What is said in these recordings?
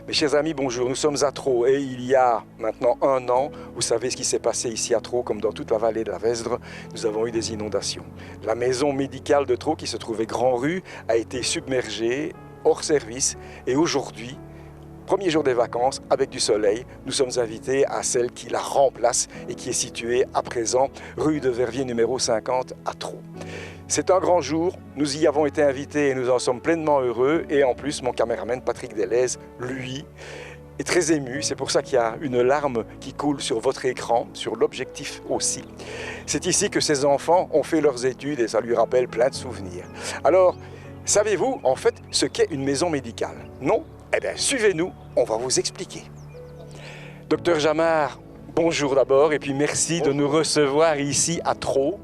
Mes chers amis, bonjour. Nous sommes à Traux et il y a maintenant 1 an, vous savez ce qui s'est passé ici à Traux, comme dans toute la vallée de la Vesdre, nous avons eu des inondations. La maison médicale de Traux, qui se trouvait Grand Rue, a été submergée, hors service, et aujourd'hui, premier jour des vacances, avec du soleil, nous sommes invités à celle qui la remplace et qui est située à présent rue de Verviers numéro 50 à Traux. C'est un grand jour, nous y avons été invités et nous en sommes pleinement heureux, et en plus mon caméraman Patrick Delez, lui, est très ému. C'est pour ça qu'il y a une larme qui coule sur votre écran, sur l'objectif aussi. C'est ici que ces enfants ont fait leurs études et ça lui rappelle plein de souvenirs. Alors, savez-vous en fait ce qu'est une maison médicale? Non? Eh bien, suivez-nous, on va vous expliquer. Docteur Jamard, bonjour d'abord, et puis merci de nous recevoir ici à Traux,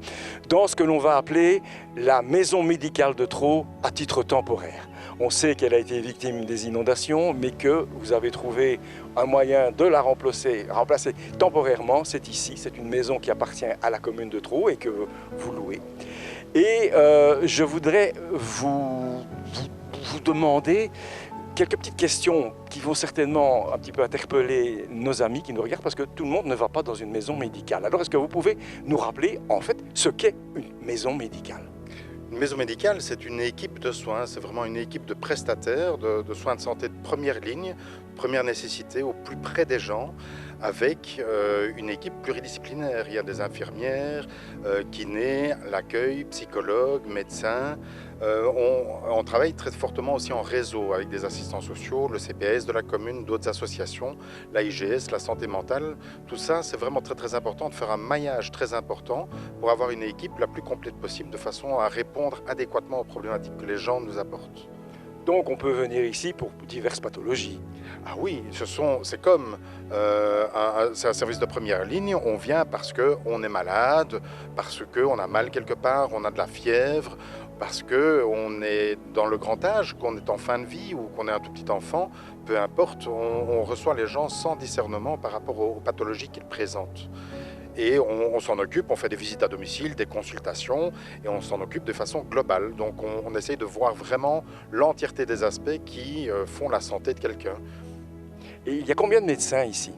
dans ce que l'on va appeler la maison médicale de Traux à titre temporaire. On sait qu'elle a été victime des inondations, mais que vous avez trouvé un moyen de la remplacer temporairement. C'est ici, c'est une maison qui appartient à la commune de Traux et que vous louez. Et je voudrais vous demander quelques petites questions qui vont certainement un petit peu interpeller nos amis qui nous regardent, parce que tout le monde ne va pas dans une maison médicale. Alors, est-ce que vous pouvez nous rappeler, en fait, ce qu'est une maison médicale? Une maison médicale, c'est une équipe de soins, c'est vraiment une équipe de prestataires, de soins de santé de première ligne, première nécessité, au plus près des gens, avec une équipe pluridisciplinaire. Il y a des infirmières, kinés, l'accueil, psychologues, médecins. On travaille très fortement aussi en réseau avec des assistants sociaux, le CPS de la commune, d'autres associations, l'AIGS, la santé mentale. Tout ça, c'est vraiment très très important de faire un maillage très important pour avoir une équipe la plus complète possible de façon à répondre adéquatement aux problématiques que les gens nous apportent. Donc on peut venir ici pour diverses pathologies. Ah oui, c'est comme c'est un service de première ligne. On vient parce qu'on est malade, parce qu'on a mal quelque part, on a de la fièvre, parce qu'on est dans le grand âge, qu'on est en fin de vie ou qu'on est un tout petit enfant. Peu importe, on reçoit les gens sans discernement par rapport aux pathologies qu'ils présentent. Et on s'en occupe, on fait des visites à domicile, des consultations, et on s'en occupe de façon globale. Donc on essaye de voir vraiment l'entièreté des aspects qui font la santé de quelqu'un. Et il y a combien de médecins ici?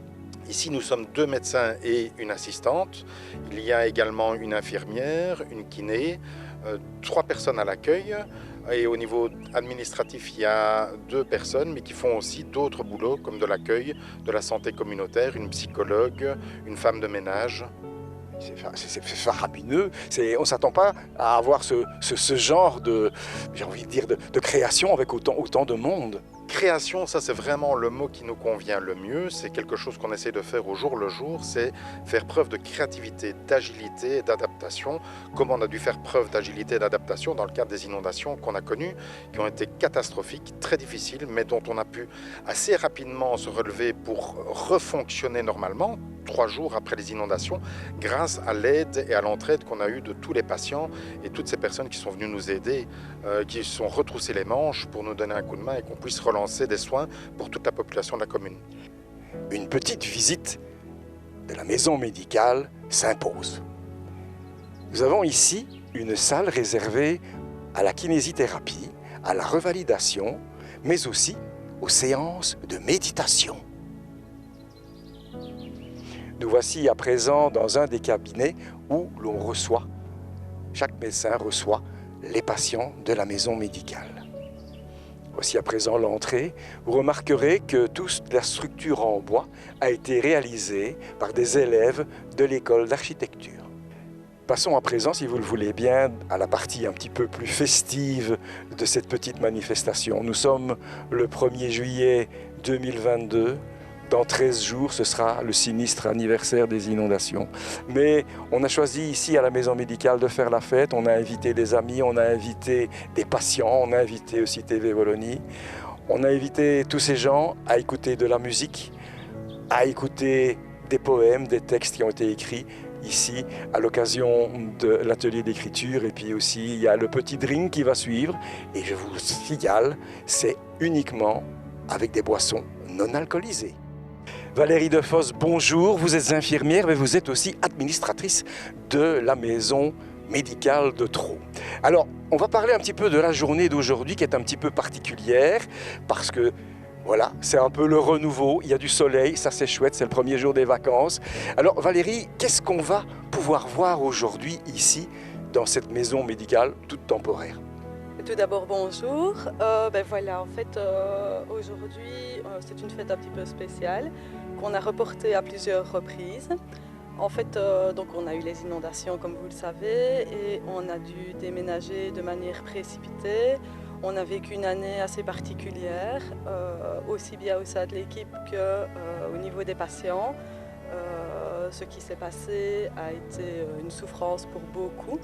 Ici, nous sommes 2 médecins et une assistante. Il y a également une infirmière, une kiné, 3 personnes à l'accueil. Et au niveau administratif, il y a 2 personnes, mais qui font aussi d'autres boulots, comme de l'accueil, de la santé communautaire, une psychologue, une femme de ménage. C'est faramineux. On ne s'attend pas à avoir ce genre de, j'ai envie de dire, de création avec autant de monde. Création, ça c'est vraiment le mot qui nous convient le mieux. C'est quelque chose qu'on essaie de faire au jour le jour. C'est faire preuve de créativité, d'agilité et d'adaptation, comme on a dû faire preuve d'agilité et d'adaptation dans le cadre des inondations qu'on a connues, qui ont été catastrophiques, très difficiles, mais dont on a pu assez rapidement se relever pour refonctionner normalement, 3 jours après les inondations, grâce à l'aide et à l'entraide qu'on a eue de tous les patients et toutes ces personnes qui sont venues nous aider, qui se sont retroussées les manches pour nous donner un coup de main et qu'on puisse relancer des soins pour toute la population de la commune. Une petite visite de la maison médicale s'impose. Nous avons ici une salle réservée à la kinésithérapie, à la revalidation, mais aussi aux séances de méditation. Nous voici à présent dans un des cabinets où chaque médecin reçoit les patients de la maison médicale. Voici à présent l'entrée. Vous remarquerez que toute la structure en bois a été réalisée par des élèves de l'école d'architecture. Passons à présent, si vous le voulez bien, à la partie un petit peu plus festive de cette petite manifestation. Nous sommes le 1er juillet 2022. Dans 13 jours, ce sera le sinistre anniversaire des inondations. Mais on a choisi ici à la maison médicale de faire la fête. On a invité des amis, on a invité des patients, on a invité aussi TV Wallonie. On a invité tous ces gens à écouter de la musique, à écouter des poèmes, des textes qui ont été écrits ici à l'occasion de l'atelier d'écriture. Et puis aussi, il y a le petit drink qui va suivre. Et je vous signale, c'est uniquement avec des boissons non alcoolisées. Valérie Defosse, bonjour. Vous êtes infirmière, mais vous êtes aussi administratrice de la maison médicale de Traux. Alors, on va parler un petit peu de la journée d'aujourd'hui qui est un petit peu particulière parce que Voilà, c'est un peu le renouveau, il y a du soleil, ça c'est chouette, c'est le premier jour des vacances. Alors Valérie, qu'est-ce qu'on va pouvoir voir aujourd'hui ici, dans cette maison médicale toute temporaire? Tout d'abord, bonjour. Voilà, en fait, aujourd'hui, c'est une fête un petit peu spéciale qu'on a reportée à plusieurs reprises. En fait, donc on a eu les inondations, comme vous le savez, et on a dû déménager de manière précipitée. On a vécu une année assez particulière, aussi bien au sein de l'équipe qu'au niveau des patients. Ce qui s'est passé a été une souffrance pour beaucoup.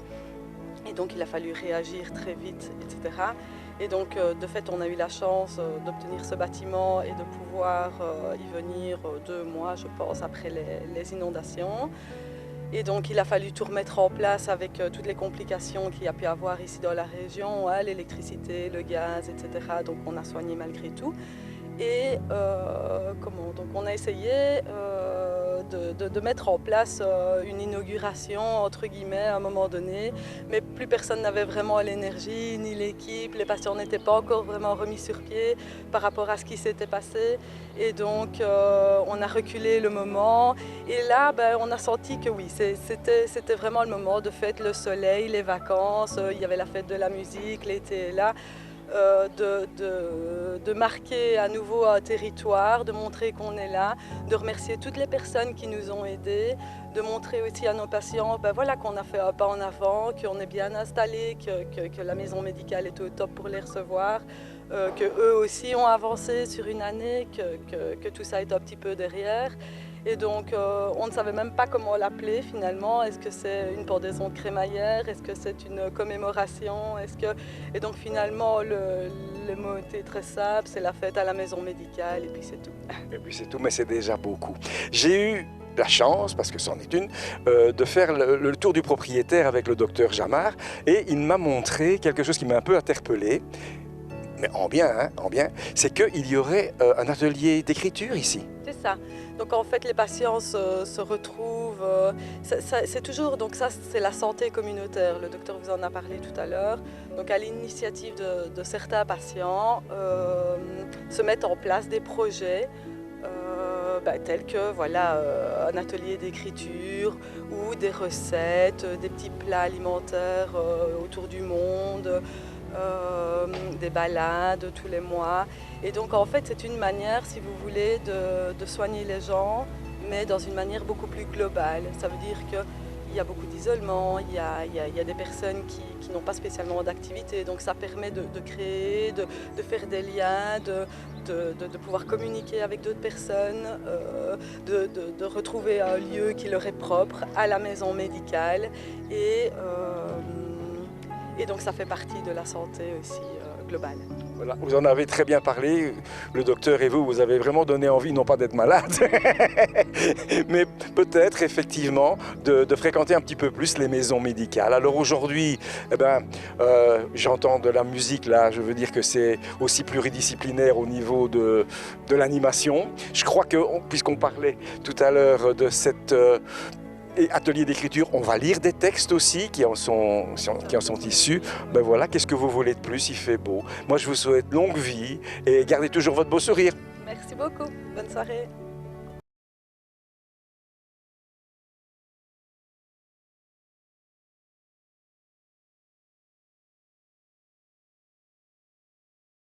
Et donc il a fallu réagir très vite, etc. Et donc de fait on a eu la chance d'obtenir ce bâtiment et de pouvoir y venir 2 mois, je pense, après les inondations. Et donc il a fallu tout remettre en place avec toutes les complications qu'il y a pu avoir ici dans la région, hein, l'électricité, le gaz, etc. Donc on a soigné malgré tout. Et donc on a essayé de mettre en place une inauguration, entre guillemets, à un moment donné, mais plus personne n'avait vraiment l'énergie, ni l'équipe, les patients n'étaient pas encore vraiment remis sur pied par rapport à ce qui s'était passé. Et donc on a reculé le moment, et là on a senti que oui, c'était vraiment le moment de fête, le soleil, les vacances, il y avait la fête de la musique, l'été est là. De marquer à nouveau un territoire, de montrer qu'on est là, de remercier toutes les personnes qui nous ont aidés, de montrer aussi à nos patients voilà, qu'on a fait un pas en avant, qu'on est bien installé, que la maison médicale est au top pour les recevoir, qu'eux aussi ont avancé sur une année, que tout ça est un petit peu derrière. Et donc on ne savait même pas comment l'appeler finalement. Est-ce que c'est une pendaison de crémaillère? Est-ce que c'est une commémoration? Et donc finalement le mot était très simple, c'est la fête à la maison médicale et puis c'est tout. Et puis c'est tout, mais c'est déjà beaucoup. J'ai eu la chance, parce que c'en est une, de faire le tour du propriétaire avec le docteur Jamar, et il m'a montré quelque chose qui m'a un peu interpellé, mais en bien, hein, en bien, c'est qu'il y aurait un atelier d'écriture ici. C'est ça. Donc en fait les patients se retrouvent, c'est toujours, donc ça c'est la santé communautaire, le docteur vous en a parlé tout à l'heure. Donc à l'initiative de certains patients, se mettent en place des projets tels que voilà, un atelier d'écriture ou des recettes, des petits plats alimentaires autour du monde. Des balades tous les mois. Et donc en fait c'est une manière, si vous voulez, de soigner les gens, mais dans une manière beaucoup plus globale. Ça veut dire qu'il y a beaucoup d'isolement, il y a des personnes qui n'ont pas spécialement d'activité, donc ça permet de créer, de faire des liens, de pouvoir communiquer avec d'autres personnes, de retrouver un lieu qui leur est propre à la maison médicale. Et donc ça fait partie de la santé aussi globale. Voilà, vous en avez très bien parlé, le docteur et vous avez vraiment donné envie, non pas d'être malade, mais peut-être effectivement de fréquenter un petit peu plus les maisons médicales. Alors aujourd'hui, j'entends de la musique là, je veux dire que c'est aussi pluridisciplinaire au niveau de l'animation. Je crois que, puisqu'on parlait tout à l'heure de cette... Et atelier d'écriture, on va lire des textes aussi qui en sont issus. Voilà, qu'est-ce que vous voulez de plus? Il fait beau. Moi, je vous souhaite longue vie et gardez toujours votre beau sourire. Merci beaucoup. Bonne soirée.